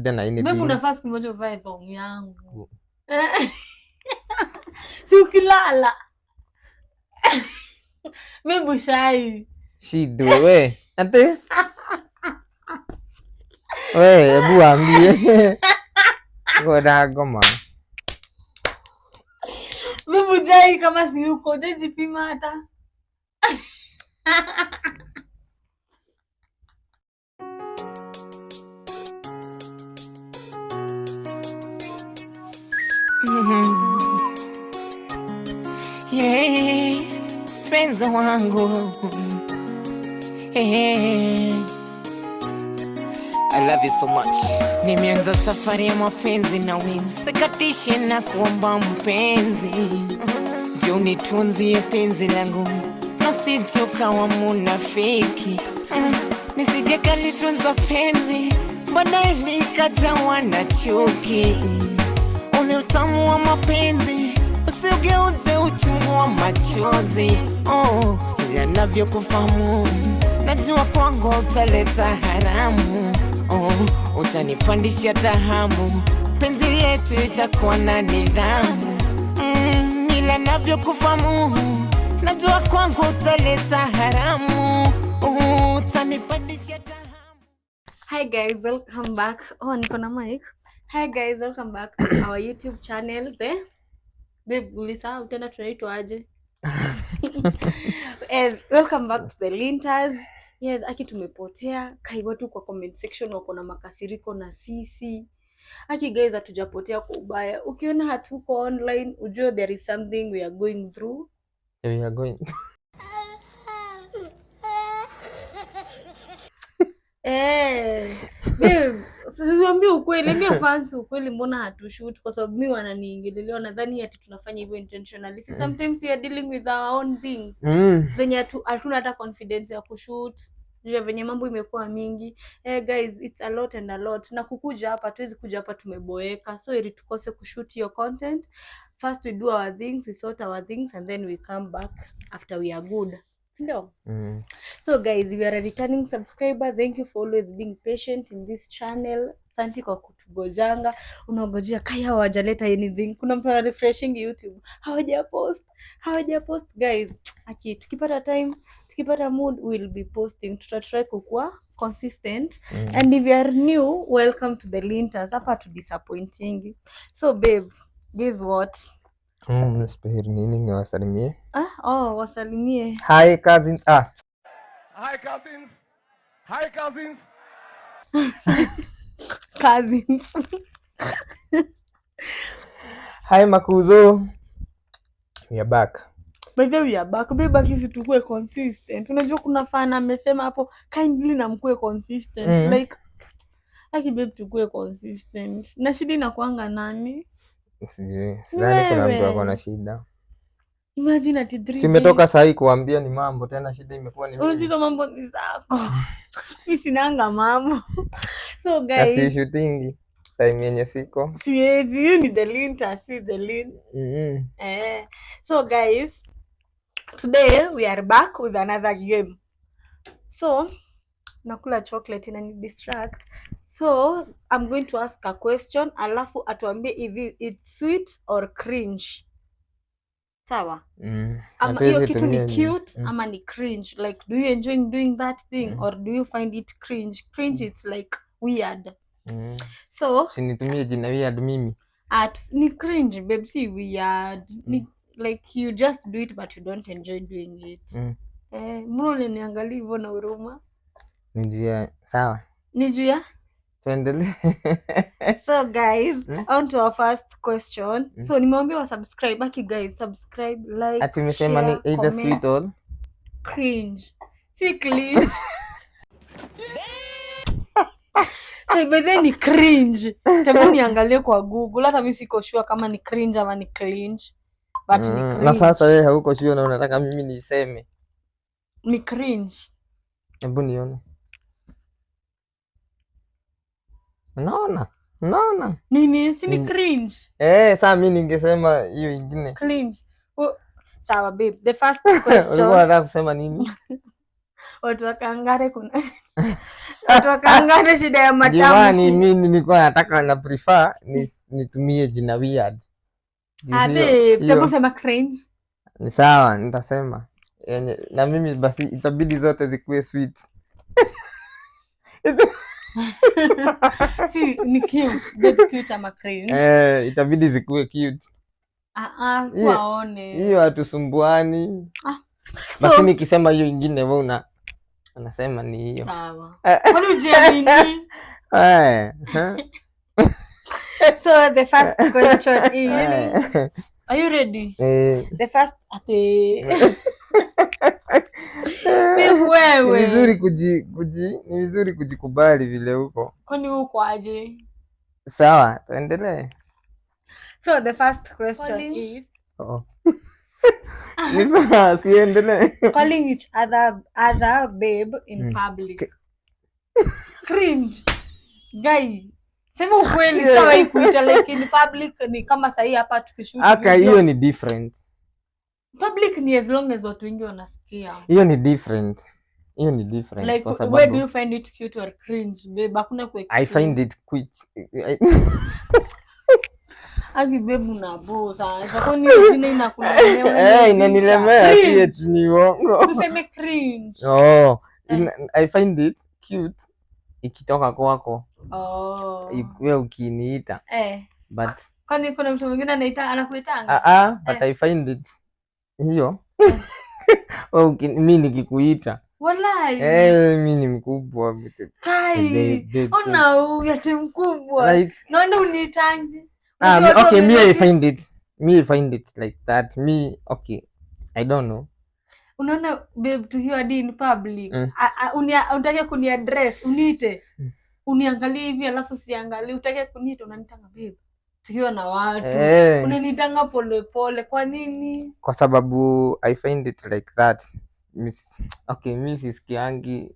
Then I need Mimi unafaa siku moja uvae thong yangu. Si ukilala. Mimi bushai. Shido we. Ate? We, hebu ambie. Ngoda goma. Mimi bujai kama si uko jipima hata. Yeah, penzi wangu. I love you so much. Nimeanza safari ya mapenzi na wewe, usikatishe na kuomba mpenzi. Njoo nitunzie penzi langu, usije ukawa munafiki. Nisije kalitunza penzi, baadaye nikajawa na chuki. Ule utamu wa mapenzi usiugeuze uchungu wa machozi. Ila navyokufahamu, najua kwangu utaleta haramu. Utanipandisha tahamu, penzi letu itakuwa na nidhamu. Ila navyokufahamu, najua kwangu utaleta haramu. Utanipandisha tahamu. Hi guys, welcome back. Niko na mic. Hi guys, welcome back to our YouTube channel. Babe, ulisa utenda tunaitwa aje? Yes, welcome back to the Linters. Yes, aki tumepotea. Kai watu kwa comment section wako na makasiriko na sisi. Aki guys hatujapotea kwa ubaya. Ukiona hatuko online, ujue there is something we are going through. We are going. Babe, siambie ukweli, mimi fans ukweli mbona hatushoot kwa sababu mimi wananiingililia nadhani ati tunafanya hivyo intentionally. Sometimes we are dealing with our own things. Zenye hatuna hata confidence ya kushoot. Ndio venye mambo imekuwa mingi. Guys, it's a lot and a lot. Na kukuja hapa tuwezi kuja hapa tumeboeka. So ili tukose kushoot your content. First we do our things, we sort our things and then we come back after we are good. No. So guys, if you are a returning subscriber, thank you for always being patient in this channel. Asante kwa kutugojanga. Unagojea kaya hawajaleta anything. Kuna mtu ana refreshing YouTube. Hawajapost guys. Aki tukipata time, tukipata mood, we'll be posting. Tutatry kukua consistent. And if you are new, welcome to the Linters. Hapa to disappointing. So babe, guess what? Speheri nini ni wasalimie? Wasalimie. Hi cousins. Hi cousins. Hi cousins. Cousins. Hi Makuzo. We are back. By the way, we are back. Babe, baki tukue consistent. Unajua kuna fan amesema hapo kindly na mkue consistent. Like aki babe tukue consistent. Na shida inakuanga nani? Sidhani kuna mtu ako na shida. Imagine ati 3 Si umetoka sahi kuambia ni mambo tena shida imekuwa ni mimi. Unajua mambo ni zako. Mimi sinanga mambo. So guys, si shooting time yenye siko. Siwezi, you ni the Linters, see the lint. So guys, today we are back with another game. So nakula chocolate na ni distract. So I'm going to ask a question alafu atuambie if it's sweet or cringe. Sawa? Ama hiyo kitu ni cute ama ni cringe. Like do you enjoy doing that thing or do you find it cringe? Cringe it's like weird. So sinitumie jina weird mimi. Ni cringe babe, si weird. Ni like you just do it but you don't enjoy doing it. Mbona niangalia hivyo na huruma? Nijua sawa. Nijua? Tuendelee. So guys, on to our first question. So nimeambia wa subscribe, baki guys, subscribe, like, ati nimesema ni either sweet or cringe. Si cringe. But ni cringe. Hebu niangalie kwa Google. Hata mimi siko sure kama ni cringe ama ni cringe. But ni cringe. Na sasa wewe hauko sure na unataka mimi niseme ni cringe. Hebu nione. Unaona? Nini? Si ni cringe? Sasa mimi ningesema hiyo ingine. Cringe. Sawa babe, the first question. Ulikuwa unataka kusema nini? Watu wakangare kuna watu wakangare shida ya matamshi. Jamani, mimi nilikuwa nataka na prefer nitumie jina weird. Hebu sema cringe. Ni sawa, nitasema. Na mimi basi itabidi zote zikuwe sweet. Si ni cute ama cringe. Itabidi zikuwe cute. Waone. Hiyo hatusumbuani. Basi nikisema hiyo ingine wewe unasema ni hiyo. Sawa. Kwani ujiamini? So the first question is, are you ready? The first ni vizuri kujikubali vile uko. Kwani uko aje? Sawa, tuendelee. So the first question is, siendelee. Calling each other babe in public. Cringe. Guy. Sema ukweli, sawa ikuita like in public ni kama sahi hapa tukishoot. Hiyo ni different. Public ni as long as watu wengi wanasikia. Hiyo ni different. Like, kwa sababu, where do you find it cute or cringe, babe? Hakuna I find it quick. Agi babe unaboza. Sasa ni jina inakulemea. Inanilemea si eti ni uongo. Tuseme cringe. I find it cute ikitoka kwako. Wewe ukiniita. But kwani kuna mtu mwingine anakuitanga? But I find it hiyo. Mimi nikikuita. Wallahi. Mimi ni mkubwa. Ona uyati mkubwa. Like, naona unitangi. Okay, me I find it like that. Okay. I don't know. Unaona babe, tukiwa hadi in public, unataka kuniaddress, uniite. Uniangalie hivi alafu siangalie, utake kuniita unanitanga babe. Tukiwa na watu, unanitanga pole pole. Kwa nini? Kwa sababu I find it like that. Okay, mimi sisikiangi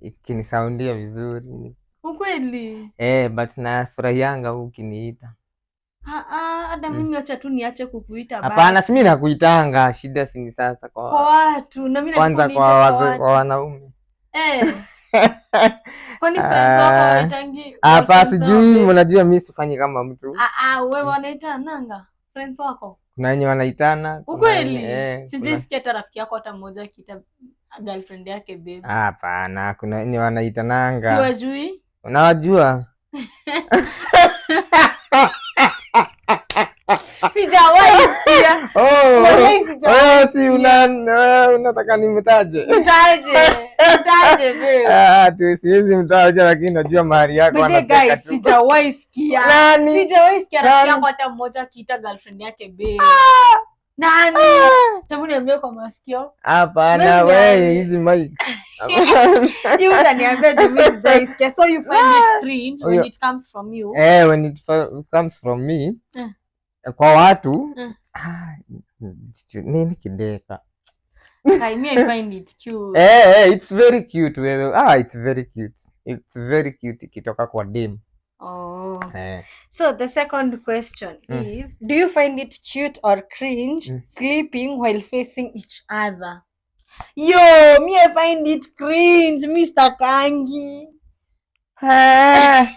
ikinisoundia vizuri. Ukweli? But nafurahianga ukiniita. Hata mimi acha tu niache kukuita basi. Hapana, si mimi nakuitanga, shida si sasa kwa watu. Na mimi kwanza kwa wanaume. Kwani friends wako waitangi? Hapa sijui, mnajua mimi sifanyi kama mtu. Wewe wanaita nanga friends wako? Kuna wenye wanaitana. Ukweli? Sijisikia hata rafiki yako hata mmoja akiita girlfriend yake babe. Hapana, kuna wenye wanaitananga. Siwajui? Unawajua? Sijawahi sikia. Si unataka nimtaje? Mtaje babe. Siwezi mtaje, lakini najua mahali yako anacheka tu. Sijawahi sikia. Sijawahi sikia rafiki yako hata mmoja akiita girlfriend yake babe. Nani? Hebu niambie kwa masikio. Hapana, wewe hizi mic. You unaniambia mimi sijaisikia. So you find it cringe when it comes from you? When it comes from me. Kwa watu nini kideka. I find it cute. It's very cute wewe. It's very cute. It's very cute ikitoka kwa dem. So the second question is, do you find it cute or cringe sleeping while facing each other? Yo, me I find it cringe, Mr. Kangi. Babe,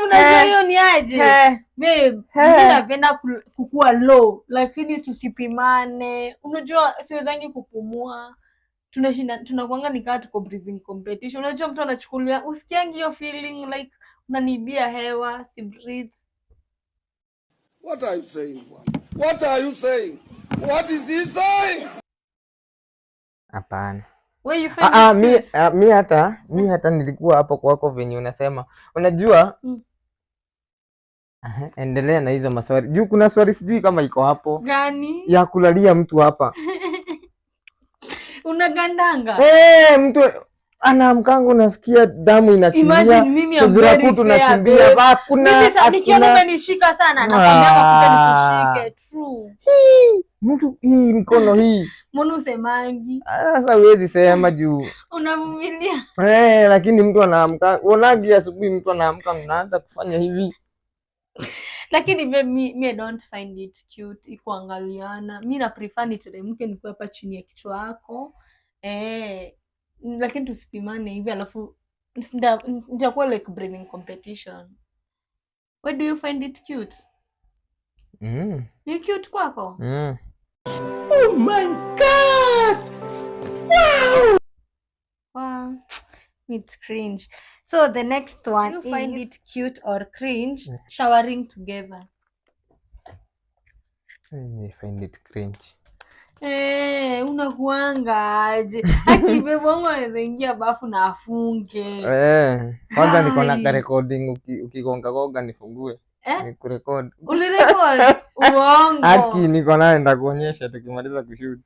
unajua hiyo ni aje? Babe, mimi napenda kukua low, lakini tusipimane. Unajua siwezangi kupumua. Tunakuanga nikaa tuko breathing competition. Unajua mtu anachukulia, usikiangi hiyo feeling like unanibia hewa, si breathe. What are you saying? What are you saying? What is he saying? Hapana. Mi hata nilikuwa hapo kwako venye unasema. Unajua? Endelea na hizo maswali. Juu kuna swali sijui kama iko hapo. Gani? Ya kulalia mtu hapa. Unagandanga? Mtu anaamkanga unasikia damu inakimbia. Imagine mimi am very fair. Mimi nikiona umenishika sana nakwambia kuja nikushike. True. Mtu mkono hii. Mbona usemangi? Sasa huwezi sema juu. Unavumilia. Lakini mtu anaamka, unaangi asubuhi mtu anaamka unaanza kufanya hivi. Lakini me don't find it cute ikuangaliana. Mimi na prefer niteremke nikuwe hapa chini ya kichwa yako. Lakini tusipimane hivi alafu nitakuwa like breathing competition. Why do you find it cute? Ni cute kwako? Oh my God! Wow. It's cringe. So the next one, do you find it cute or cringe showering together? I find it cringe. Unakuanga aje? Akibebo wangu anaweza ingia bafu na afunge. Kwanza niko na recording, ukigonga nifungue. Ni kurekodi. Ulirecord? Uongo. Haki niko nayo ndakuonyesha tukimaliza kushoot.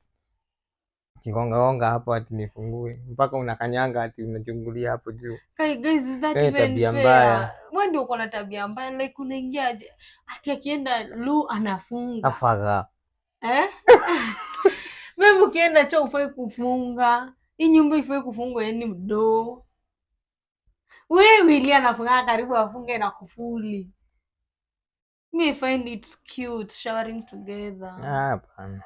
Kigonga hapo ati nifungue. Mpaka unakanyanga ati unachungulia hapo juu. Guys, is that even tabia mbaya? Wewe ndio uko na tabia mbaya, like unaingia aje? Ati akienda lu anafunga. Afaga. Wewe ukienda choo ufai kufunga. Hii nyumba ifai kufungwa yani mdo. Wewe ili anafunga karibu afunge na kufuli. Me find it cute showering together. Hapana.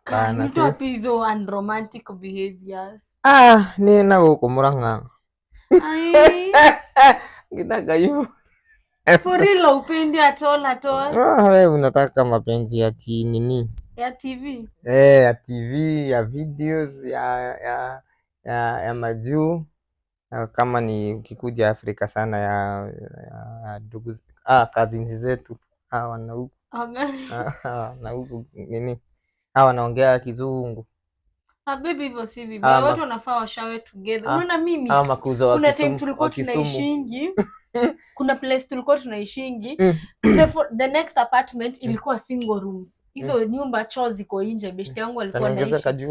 Kana si pizo and romantic behaviors. Ni na uko Murang'a. Ai. Kitaka hivyo. For real upendi at all? Wewe unataka mapenzi ya nini? Ya TV. Ya TV, ya videos, ya majuu. Kama ni ukikuja Afrika sana ya ndugu cousins zetu hawa na huku. Na huku nini? Hawa wanaongea Kizungu. Baby hivyo si bibi. Watu wanafaa washawe together. Unaona mimi? Makuzo wa kuna time tulikuwa tunaishingi. Kuna place tulikuwa tunaishingi. The next apartment ilikuwa single rooms. Hizo nyumba choo ziko nje. Beshte yangu alikuwa anaishi.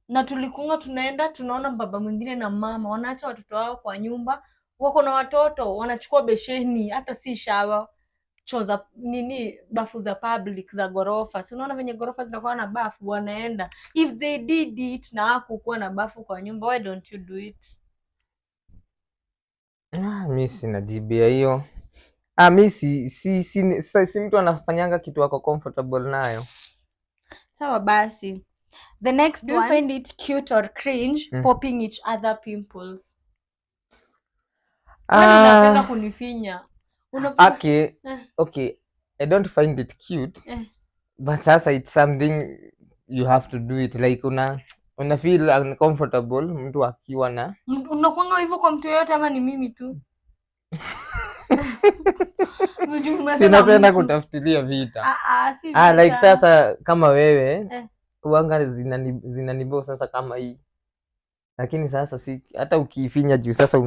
Na tulikunga tunaenda tunaona baba mwingine na mama wanaacha watoto wao kwa nyumba, wako na watoto wanachukua besheni, hata si shower, choo za nini, bafu za public za gorofa. Si unaona venye gorofa zinakuwa na bafu, wanaenda. If they did it na hakukuwa na bafu kwa nyumba, why don't you do it? Mimi sina jibia hiyo. Mimi si mtu anafanyanga kitu wako comfortable nayo. Sawa basi. The next one, do you find it cute or cringe popping each other pimples? Unapenda kunifinya. Okay. I don't find it cute. But sasa it's something you have to do it, like una feel uncomfortable mtu akiwa na. Unakuanga hivyo kwa mtu yote ama ni mimi tu? Si napenda kutafutilia vita. Si vita. Like sasa kama wewe uanga zinanibo sasa kama hii. Lakini sasa si hata ukifinya juu sasa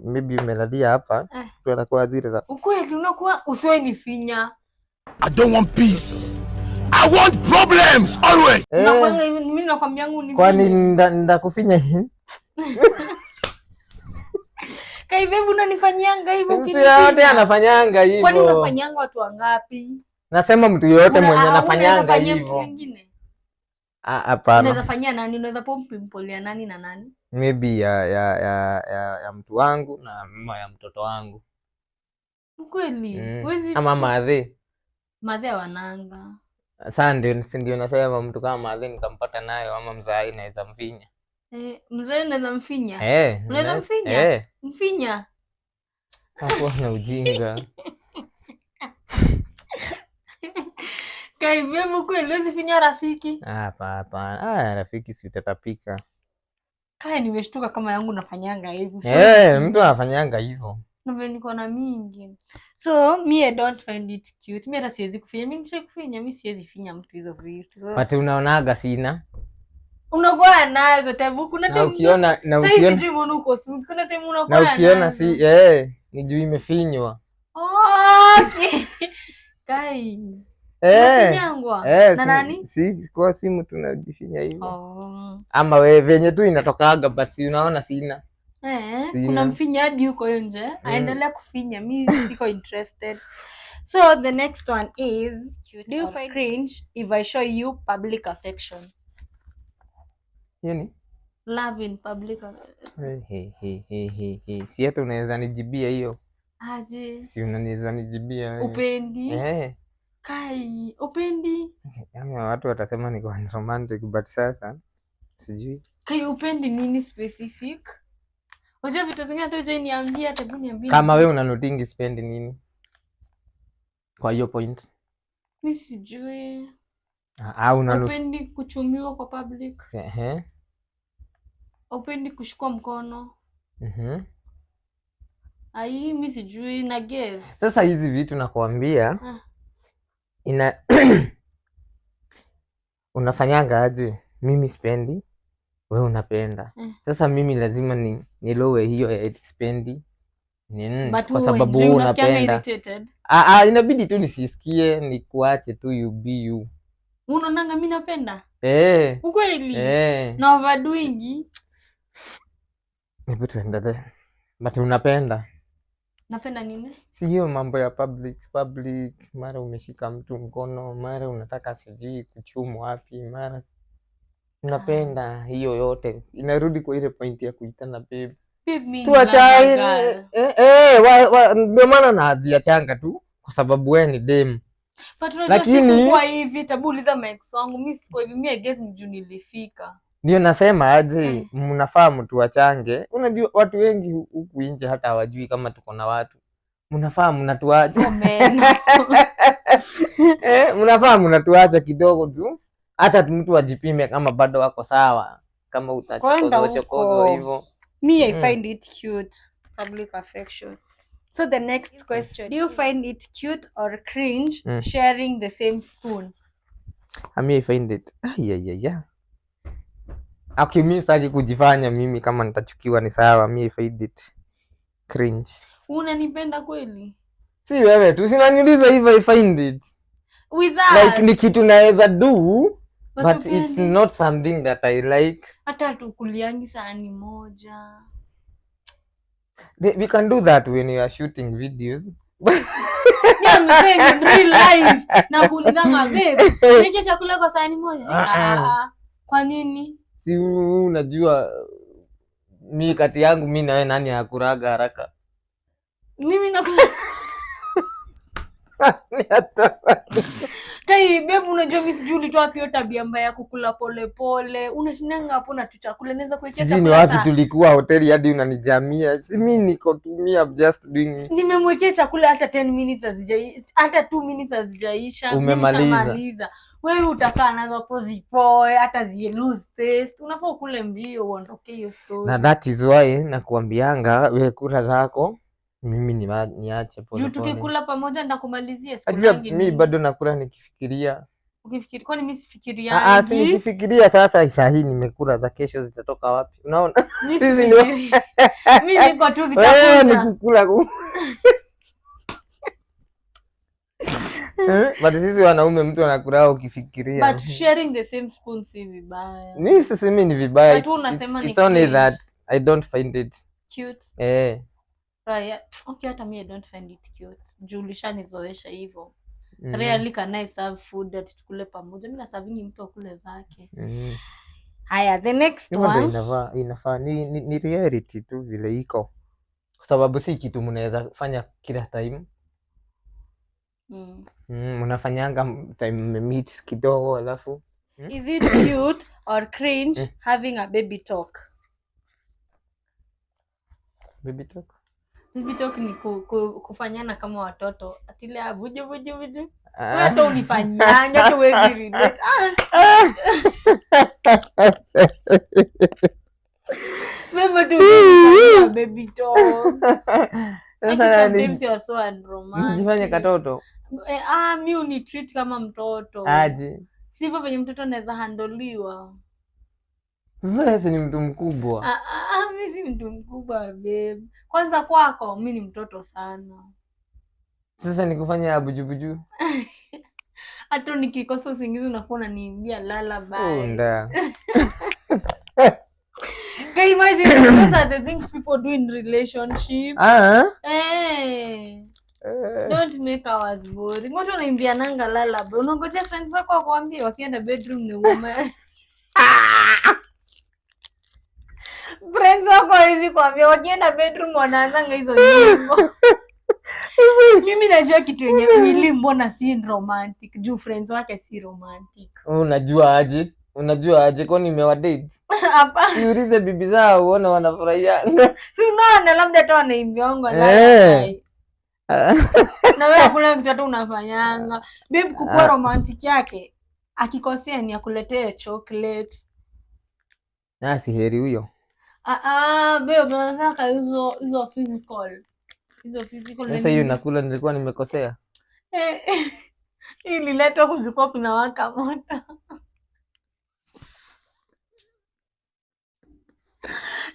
maybe umelalia hapa tu anakuwa zile za. Ukweli unakuwa usiwe nifinya. I don't want peace. I want problems always. Unakuanga mimi nakwambia yangu ni. Kwani ndakufinya hivi? Kaibebu unanifanyanga hivyo ukinifinya. Mtu yote anafanyanga hivyo. Kwani unafanyanga watu wangapi? Nasema mtu yote mwenye anafanyanga hivyo. Hapana. Unaweza fanyia nani? Unaweza pompimpolea nani na nani? Maybe ya mtu wangu na mama ya mtoto wangu. Ukweli? Ama madhe. Madhe wananga. Sasa ndio nasema mtu kama madhe nikampata nayo ama mzai naweza mfinya. Mzee unaweza mfinya? Unaweza mfinya? Mfinya. Hapo na ujinga. Kaibebu kweli huwezi finya rafiki? Hapana. Rafiki si utatapika. Nimeshtuka kama yangu nafanyanga hivyo. Mtu anafanyanga hivyo. Niko na mingi. So me I don't find it cute. Mimi hata siwezi kufinya. Mimi nishakufinya, mimi siwezi finya mtu hizo vitu. But unaonaga sina. Unakuwa nazo tabu kuna time. Ukiona sasa sijui mbona uko smooth. Kuna time unakuwa na ukiona si ni juu imefinywa. Okay. Kai. Na nani? Si kwa simu tunajifinya hivyo. Ama wewe venye tu inatokaga basi unaona sina. Kuna mfinyaji huko nje aendelea kufinya, mimi siko interested. So the next one is, do you find cringe if I show you public affection? Yini? Love in public. Si hata unaweza nijibia hiyo. Aje? Si unaweza nijibia wewe. Upendi? Kai, upendi? Watu watasema niko romantic but sasa Sijui. Kai upendi nini specific? Unajua vitu zingine hata uje niambie hata hebu niambie. Kama wewe unanotingi spendi nini? Kwa hiyo point. Mimi sijui. Upendi kuchumiwa kwa public? Upendi kushikwa mkono? Ai, mimi sijui na guess. Sasa hizi vitu nakwambia unafanyanga aje? Mimi spendi, wewe unapenda. Sasa mimi lazima nilowe hiyo ya spendi. Kwa sababu wewe unapenda. Inabidi tu nisisikie, nikuache tu you be you. Unaonanga mimi napenda? Ukweli? Na overdoing. Hebu tuendelee. But unapenda? Napenda nini? Si hiyo mambo ya public, mara umeshika mtu mkono, mara unataka sijui kuchumu wapi, mara unapenda hiyo yote. Inarudi kwa ile point ya kuitana babe. Tuachane. Ndio maana naziachanga tu kwa sababu wewe ni dem. Lakini kwa hivi tabuliza max wangu mimi siko hivi, mimi I guess ni juu nilifika. Ndio nasema aje mnafaa mtu wachange. Unajua watu wengi huku nje hata hawajui kama tuko na watu. Mnafaa mnatuacha. Mnafaa mnatuacha kidogo tu. Hata mtu ajipime kama bado wako sawa. Kama utachokozo hivyo. Me I find it cute, public affection. So the next question, do you find it cute or cringe sharing the same spoon? I find it. Okay, mimi sitaki kujifanya mimi kama nitachukiwa ni sawa. I find it cringe. Unanipenda kweli? Si wewe tu sinaniuliza hivyo. I find it with us. Like ni kitu naweza do but it's not something that I like. Hata tukuliangi sahani moja. We can do that when you are shooting videos. Yeah, I'm saying in real life. Na kuuliza babe, nike chakula kwa sahani moja? Kwa nini? Si unajua mimi kati yangu mimi na wewe nani hakuraga haraka? Mimi nakula. Kai babe, unajua mimi sijui ulitoa pia tabia mbaya ya kukula pole pole. Unashinanga hapo na tuchakula naweza kuwekea chakula. Sijui wapi tulikuwa hoteli hadi unanijamia. Si mimi niko tumia just doing. Nimemwekea chakula hata 10 minutes hazijaisha, hata 2 minutes hazijaisha. Umemaliza. Wewe utakaa nazo pozipoe hata zi lose taste. Unafaa ukule mbio uondoke hiyo story. Na that is why nakuambianga wewe kula zako. Mimi niache pole pole. Juu tukikula pamoja ndakumalizia siku nyingine. Mimi bado nakula nikifikiria. Ukifikiri kwani mimi sifikiria? Si nikifikiria sasa saa hii nimekula za kesho zitatoka wapi? Unaona? Sisi mimi niko tu vitafuta. Nikikula but sisi wanaume mtu anakula ukifikiria. But sharing the same spoon si vibaya. Mimi sisemi ni vibaya. But unasema it's only that I don't find it cute. Okay, hata mimi I don't find it cute. Julisha nizoesha hivyo. Rarely can I serve food that tukule pamoja. Mimi naservingi mtu akule zake. Haya, the next one. Inafaa ni reality tu vile iko. Kwa sababu si kitu mnaweza fanya kila time. Mnafanyanga time meet kidogo alafu. Is it cute or cringe having a baby talk? Baby talk? Baby talk ni kufanyana kama watoto. Atile buju. Wewe hata unifanyanga tuwezi relate. Mama tu baby talk. Sasa sometimes you are so unromantic. Nifanye katoto. Mimi unitreat kama mtoto. Aje. Sivyo venye mtoto anaweza handoliwa. Sasa ni mtu mkubwa. Mimi si mtu mkubwa babe. Kwanza kwako mimi ni mtoto sana. Sasa nikufanya abujubuju. Hata nikikosa usingizi unafona niimbia lullaby. Nda. Can you imagine those are the things people do in relationship? Don't make ours boring. Watu wanaimbia nanga lullaby. Unangojea friends wako wakwambie wakienda bedroom ni woman. Friends wako hivi kwambia wakienda bedroom wanaanzanga hizo nyimbo. Mimi najua kitu yenye Willy mbona si romantic. Juu friends wake si romantic. Unajua aje? Unajua aje kwa nimewa date? Hapa. Niulize bibi zao uone wanafurahia. Si unaona labda tu anaimbianga live. Na wewe kuna kitu tu unafanyanga. Babe kukua romantic yake. Akikosea ni akuletee chocolate. Na si heri huyo. Babe unataka hizo physical. Hizo physical. Sasa hiyo nakula nilikuwa nimekosea. Ili leta kuzikuwa kunawaka moto.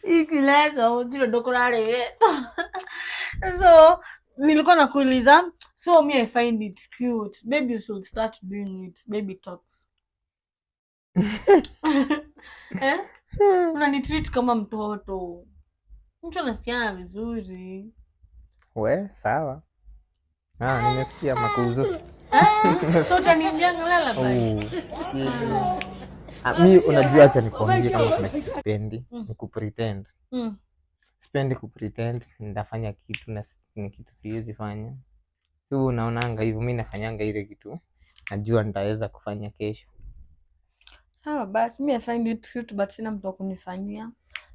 Ikileta uzilo dokolare. So nilikuwa nakuuliza, so me I find it cute. Maybe you should start doing it. Baby talks. Unanitreat kama mtoto. Mtu anasikia vizuri. We, sawa. Nimesikia makuzo. So utaniambianga lala bye. Mi unajua acha nikwambie kama kuna kitu sipendi, ni kupretend. Sipendi kupretend, nitafanya kitu na ni kitu siwezi fanya. So unaonanga hivyo, mimi nafanyanga ile kitu najua nitaweza kufanya kesho. Sawa basi, mimi I find it cute but sina mtu wa kunifanyia.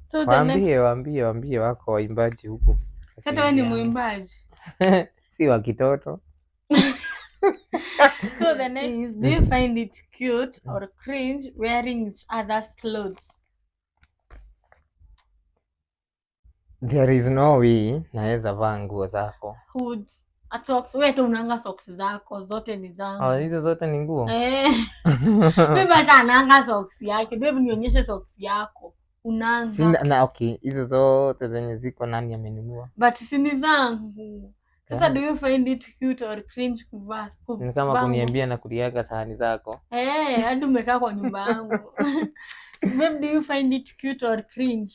So waambie wako waimbaji huko. Hata wewe ni muimbaji. Si wa kitoto. So the next is, do you find it cute or cringe wearing each other's clothes? There is no way naweza vaa nguo zako. Hood, socks, wewe tu unanga socks zako, zote ni zangu. Hizo zote ni nguo? Babe hata ananga socks yake. Babe nionyeshe socks yako. Unanga. Okay, hizo zote zenye ziko nani amenunua? But si ni zangu. Sasa do you find it cute or cringe kuvaa? Ni kama kuniambia na kuliaga sahani zako. Hadi umekaa kwa nyumba yangu. Babe, do you find it cute or cringe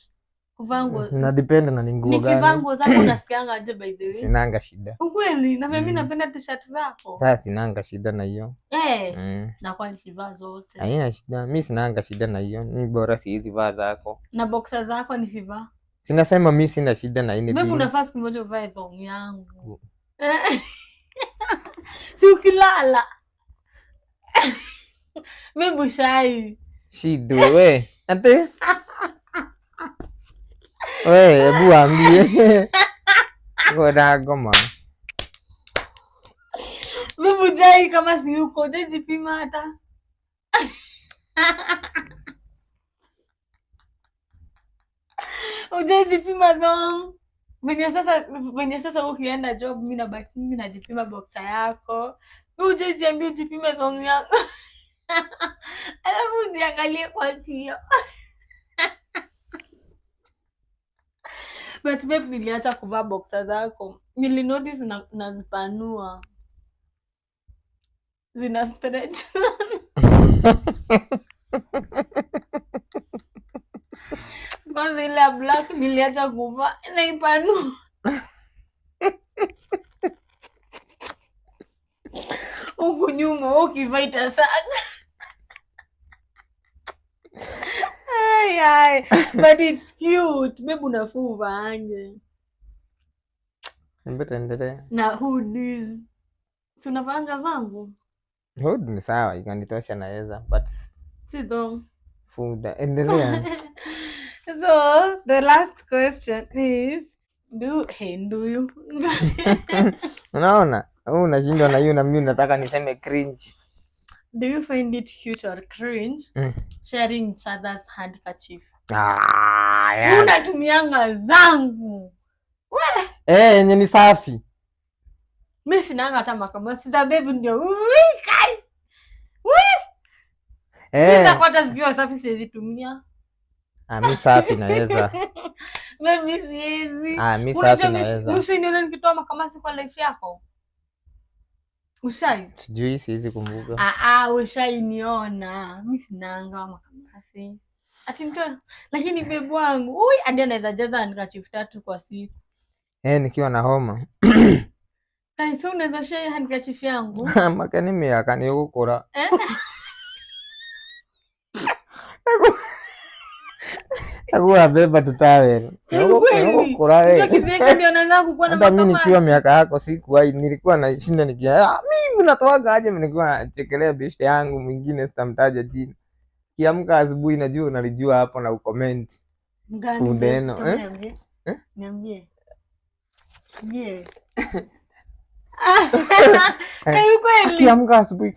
kuvaa nguo? Na depend na ni nguo gani. Nikivaa nguo zako unasikianga aje by the way? Sinanga shida. Ukweli, na mimi napenda t-shirt zako. Sasa sinanga shida na hiyo. Na kwa nilivaa zote. Haina shida. Mimi sinanga shida na hiyo. Ni bora siwezi vaa zako. Na boxer zako nisivaa. Sinasema mimi sina shida na anything. Babe unafaa siku moja uvae thong yangu. Si ukilala. Babe shai. Shido we. Ate? We, hebu ambie. Ngoda goma. Babe jai kama si uko jipima hata. Ujajipima thong. Venye sasa ukienda job mimi nabaki mimi najipima boxer yako. Ujajiambia ujipime thong yako. Alafu ujiangalie kwa kioo. But babe niliacha kuvaa boxer zako. Nilinotice nazipanua. Zina stretch. Kwanza ile black niliacha kuvaa naipanua. Huku nyuma ukivaita sana. But it's cute. Babe unafaa uvaange. Mbona endelea? Na hoodies. Si unavaanga zangu? Hood ni sawa, ikanitosha naweza, but si thong. Food. Endelea. So the last question is, do you? Unaona? Unashindwa na hiyo na mimi nataka niseme cringe. Do you find it cute or cringe sharing each other's handkerchief? Yeah. Unatumianga zangu. Yenye ni safi. Mimi sinanga hata makamasi za baby ndio. Kai. Sasa kwata zikiwa safi siwezi tumia. Mimi safi naweza. Mimi siwezi. Mimi safi naweza. Usinione nikitoa makamasi kwa life yako. Ushai? Sijui siwezi kumbuka. Ushainiona. Mimi sinanga makamasi. Ati mtoa. Lakini babe wangu, hadi anaweza jaza handkerchief 3 kwa siku. Nikiwa na homa. Kaisa unaweza share handkerchief yangu? Makani mimi akanigukura. Agua beba tutawe. Ngukura wewe. Ukifika ndio naanza kukuwa na makamasi. Mimi nikiwa miaka yako sikuwahi nilikuwa nashinda nikia. Mimi natoaga aje nilikuwa chekelea best yangu mwingine sitamtaja jina. Kiamka asubuhi najua unalijua hapo na ucomment. Fundeno. Niambie. Kiamka asubuhi.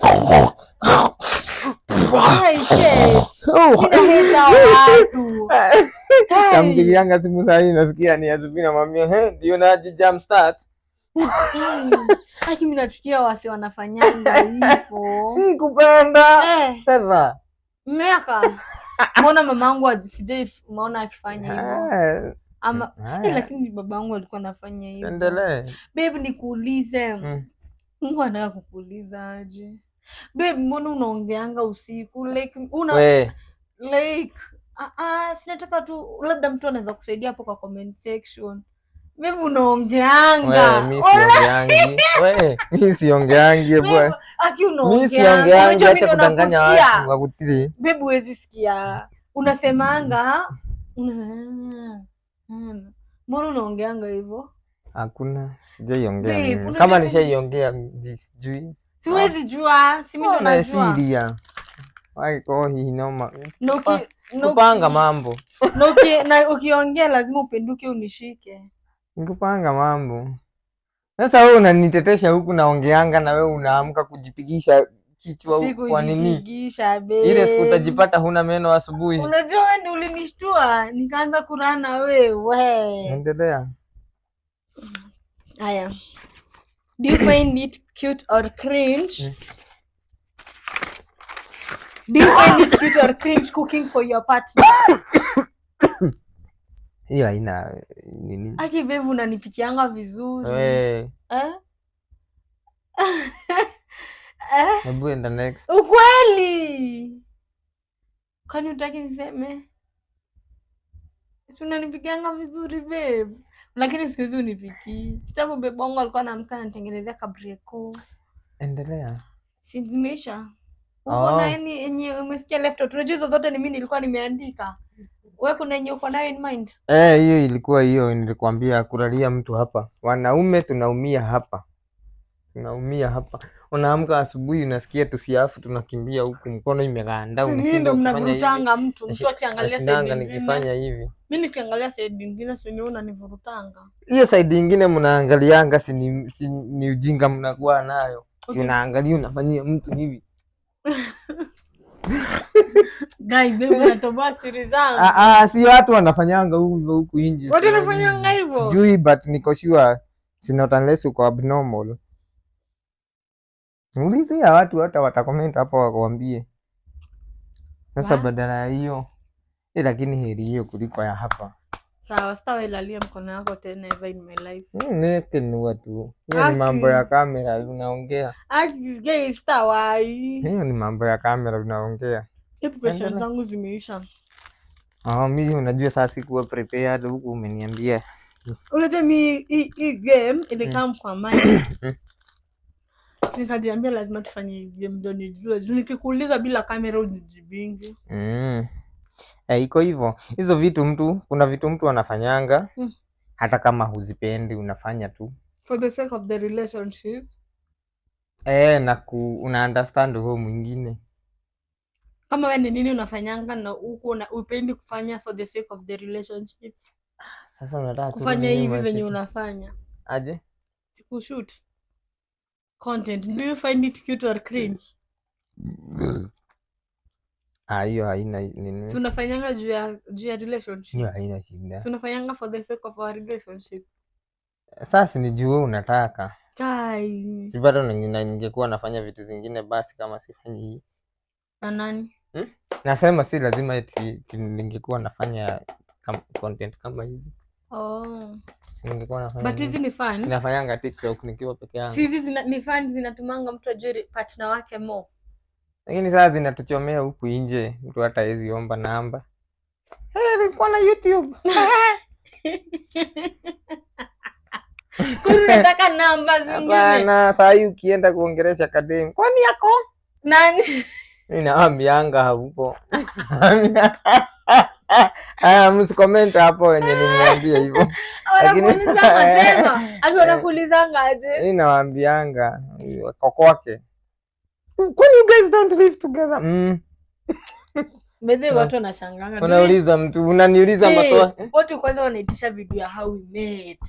Kampigianga simu saa hii nasikia ni asubuhi namwambia ndio naji jump start. Mimi nachukia wase wanafanyanga hivyo. Si kupenda. Sasa. Miaka. Mbona mamangu sijai maona akifanya hivyo. Ama lakini babangu alikuwa anafanya hivyo. Endelee. Babe nikuulize. Mungu anataka kukuuliza aje. Babe mbona unaongeanga usiku like sinataka tu labda mtu anaweza kusaidia hapo kwa comment section. Babe unaongeanga. Mimi siongeangi bwana. Aki unaongeanga. Acha kudanganya watu wakutili. Babe huwezi sikia. Unasemanga mbona unaongeanga hivyo? Hakuna, sijaiongea. Kama nishaiongea sijui. Siwezi jua, si mimi ndo najua. Sidia. Hii noma. Kupanga mambo. Na ukiongea lazima upenduke unishike. Kupanga mambo. Sasa wewe unanitetesha huku naongeanga na wewe unaamka kujipigisha kichwa kwa nini? Kujipigisha babe. Ile siku utajipata huna meno asubuhi. Unajua wewe ndio ulinishtua, nikaanza kurana wewe. Endelea. Aya. Do you find it cute or cringe? Do you find it cute or cringe cooking for your partner? Hiyo haina nini? Aje babe unanipikianga vizuri. Hebu enda next. Ukweli. Kwani utaki niseme? Unanipikianga vizuri babe. Lakini siku hizi unipiki. Kitabu babe wangu alikuwa anaamka anatengenezea kabreko. Endelea. Si zimeisha. Uko na yenye umesikia left out. Unajua hizo zote ni mimi nilikuwa nimeandika. Wewe kuna yenye uko nayo in mind? Hiyo ilikuwa hiyo nilikwambia kulalia mtu hapa. Wanaume tunaumia hapa. Tunaumia hapa. Unaamka asubuhi unasikia tusiafu tunakimbia huku mkono imeganda unashinda mnavurutanga mtu akiangalia side nikifanya hivi. Mimi nikiangalia side nyingine si unaona nivurutanga. Hiyo side nyingine mnaangalianga ni ujinga mnakuwa nayo. Unaangalia unafanyia mtu hivi. Guys, baby unatoboa siri zangu. Si watu wanafanyanga huku nje. Watu wanafanyanga hivyo. Sijui but niko sure not unless uko abnormal. Muulize ya watu hata watakomment hapo wakwambie. Sasa badala ya hiyo lakini heri hiyo kuliko ya hapa. Sawa, sitawelalia mkono wako tena ever in my life. Neke ni watu. Hiyo ni mambo ya kamera unaongea. Guys, stawai. Hiyo ni mambo ya kamera unaongea. Hebu questions zangu zimeisha. Mimi unajua sasa sikuwa prepared huku umeniambia. Unajua hii game ilikam kwa mind. Nikajiambia lazima tufanye game ndio nijue. Nikikuuliza bila kamera ujijibingi. Iko hivyo. Hizo vitu kuna vitu mtu anafanyanga hata kama huzipendi unafanya tu. For the sake of the relationship. Na una understand huo mwingine. Kama wewe ni nini unafanyanga na uko na upendi kufanya for the sake of the relationship? Sasa unataka kufanya hivi venye unafanya. Aje? Sikushoot content. Do you find it cute or cringe? Hiyo haina nini. Si unafanyanga juu ya relationship. Hiyo haina shida. Si unafanyanga for the sake of our relationship. Sasa ni juu unataka. Guys. Si bado ningekuwa nafanya vitu zingine basi kama sifanyi hii. Na nani? Nasema si lazima eti ningekuwa nafanya content kama hizi. Ningekuwa nafanya. But hizi ni fun. Sinafanyanga TikTok nikiwa peke yangu. Hizi ni fun zinatumanga mtu ajue partner wake more. Lakini sasa zinatuchomea huku nje, mtu hata hawezi omba namba. Nilikuwa na YouTube. Unataka namba zingine? Hapana, saa hii ukienda kuongelesha academy. Kwani yako? Nani? Mimi naambianga hapo. Msicomment hapo wenye nimeambia hivyo. Wanakuulizanga aje? Mimi nawaambianga kwake. When you guys don't live together. Mbele watu wanashanganga. Unauliza mtu, unaniuliza maswali. Watu kwanza wanaitisha video ya how we met.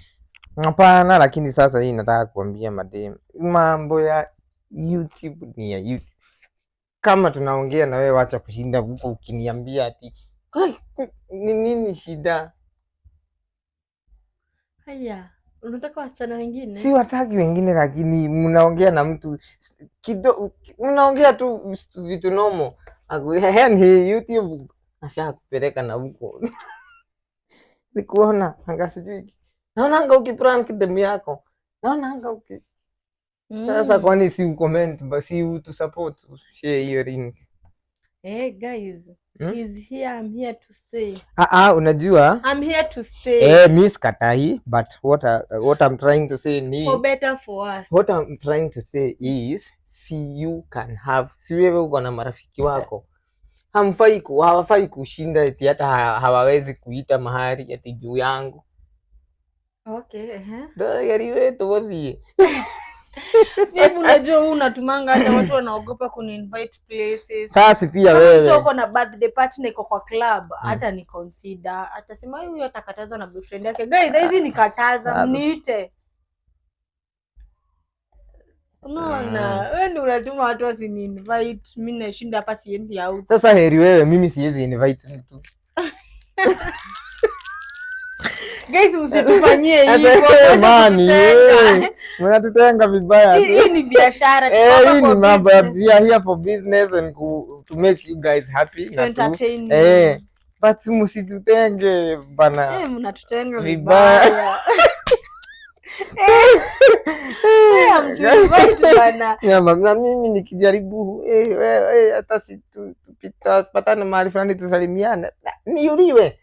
Hapana, lakini sasa hii nataka kuambia madem. Mambo ya YouTube ni ya YouTube. Kama tunaongea na wewe acha kushinda huko ukiniambia ati nini shida? Haya, unataka wasichana wengine? Si wataki wengine, lakini mnaongea na mtu kidogo, mnaongea tu vitu nomo. Yaani YouTube asha kupeleka na huko. Nikuona anga sijui. Naona anga ukiprank demu yako. Naona anga uki. Sasa kwani si ucomment basi utu support share hiyo link. Guys, he's here, I'm here to stay. Unajua? I'm here to stay. Miss Katai, but what I'm trying to say ni for better for us. What I'm trying to say is you can have, si wewe uko na marafiki wako. Hawafai kushinda eti hata hawawezi kuita mahari eti juu yangu. Okay, Ndio gari wetu wapi? Mimi unajua unatumanga hata watu wanaogopa kuni-invite places. Sasa pia wewe uko na birthday party niko kwa club, hata ni consider. Atasema huyu atakatazwa na boyfriend yake. Guys, hizi nikataza mniite. Unaona, wewe ndio unatuma watu wasini-invite. Mimi nashinda hapa siendi out. Sasa heri wewe, mimi siwezi invite mtu. Guys, msitufanyie hivyo. Mani, mnatutenga vibaya. Hii ni biashara. Hii ni mambo ya we are here for business and to make you guys happy. To entertain. But msitutenge bana. Mnatutenga vibaya. Na mimi nikijaribu hata si tupatane mahali fulani tusalimiane niuliwe.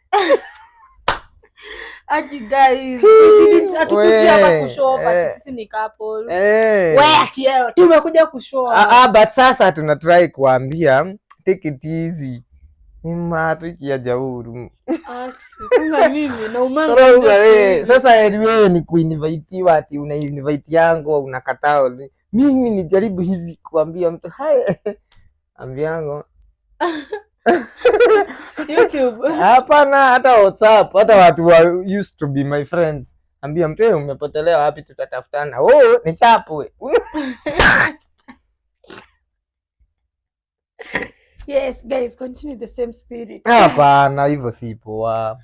Aji guys, hatukuja hapa kushow off, sisi ni couple. Wewe atiyo, tumekuja kushow off. But sasa tuna try kuambia take it easy. Ni matu kia jauru. Kama mimi na umanga. Sasa wewe ni kuinvite ati una invite yangu unakataa. Mimi nijaribu hivi kuambia mtu hai ambiango. YouTube. Hapana, hata WhatsApp, hata watu used to be my friends. Ambia mtu umepotelea wapi tutatafutana. Ni chapo. Yes, guys, continue the same spirit. Hapana, hivyo si poa.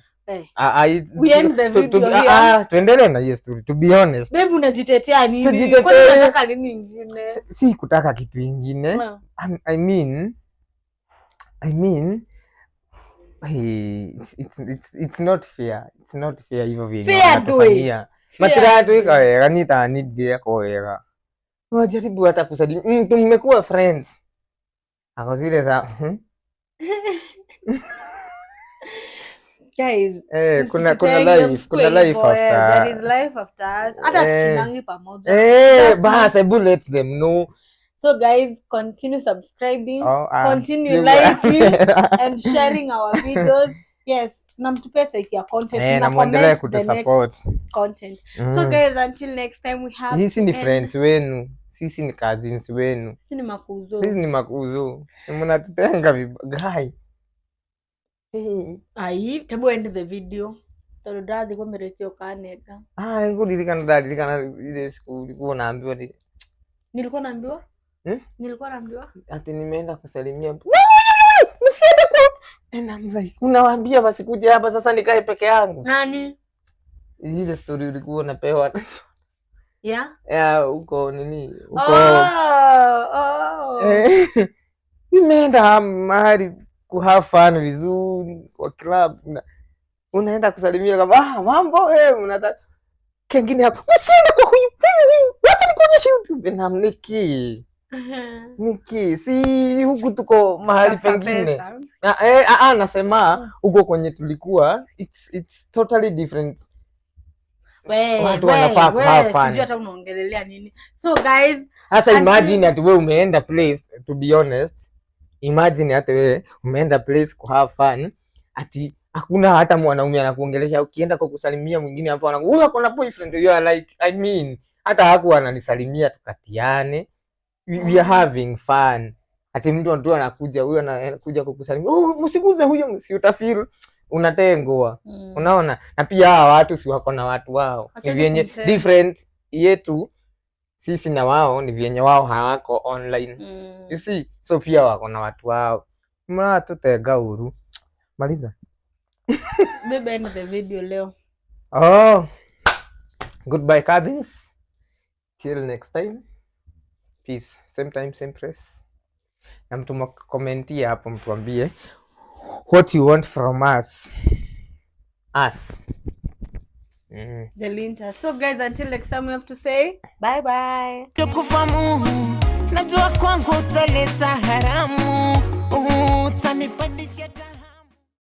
We end the video here. Tuendelee na hiyo story. To be honest. Babe, unajitetea nini? Kwani unataka nini ingine? Si kutaka kitu kingine. I mean, it's not fair. It's not fair hivyo vile wanatufanyia. Matira tu ikaweka nitaanidie kwaweka. Wajaribu hata kusalimia. Tumekuwa friends. Ako zile za guys, kuna life after. There is life after us. Hata tusinangi pamoja. Bas, let them know. So guys, continue subscribing, continue liking and sharing our videos. Yes, namtupea site ya content na muendelee kutusupport content. So guys, until next time we have. Sisi ni friends wenu. Sisi ni cousins wenu. Sisi ni makuzo. Mnatutenga vibaya. Tabu end the video. Todadi kwa merekio kaneka. Nilikuwa ile siku ulikuwa unaambiwa ni. Nilikuwa naambiwa? Ati nimeenda kusalimia. Msiende kwa. And I'm like, unawaambia basi kuja hapa sasa nikae peke yangu. Nani? Ile story ulikuwa unapewa. Uko nini? Nimeenda mahali ku have fun vizuri kwa club. Unaenda kusalimia kama mambo mnataka kingine hapo. Usiende kwa huyu. Wacha nikuonyeshe YouTube na Niki. Si huku tuko mahali pengine. Nasema huko kwenye tulikuwa it's totally different. Watu wanafaa have fun. Sijui hata unaongelelea nini. So guys, sasa imagine ati wewe umeenda place, to be honest, imagine hata wewe umeenda place ku have fun, ati hakuna hata mwanaume anakuongelesha. Ukienda kwa kusalimia mwingine hapo huyu ako na boyfriend, you are like, I mean, hata hakuwa ananisalimia tukatiane. We are having fun. ati mtu tu anakuja, huyo anakuja kukusalimia, msiguze huyo, si utafeel unatengwa. Unaona? Na pia hawa watu si wako na watu wao, ni vyenye different yetu sisi na wao, ni vyenye wao hawako online. You see, so pia wako na watu wao. Mna tutega huru. Maliza. Maybe end the video leo. Goodbye cousins. Till next time. Peace. Same time, same place. Na mtu mkomentia hapo, mtuambie what you want from us. The Linta. So guys, until next time we have to say bye bye. Tukufamu, najua kwangu utaleta haramu, utanipadisha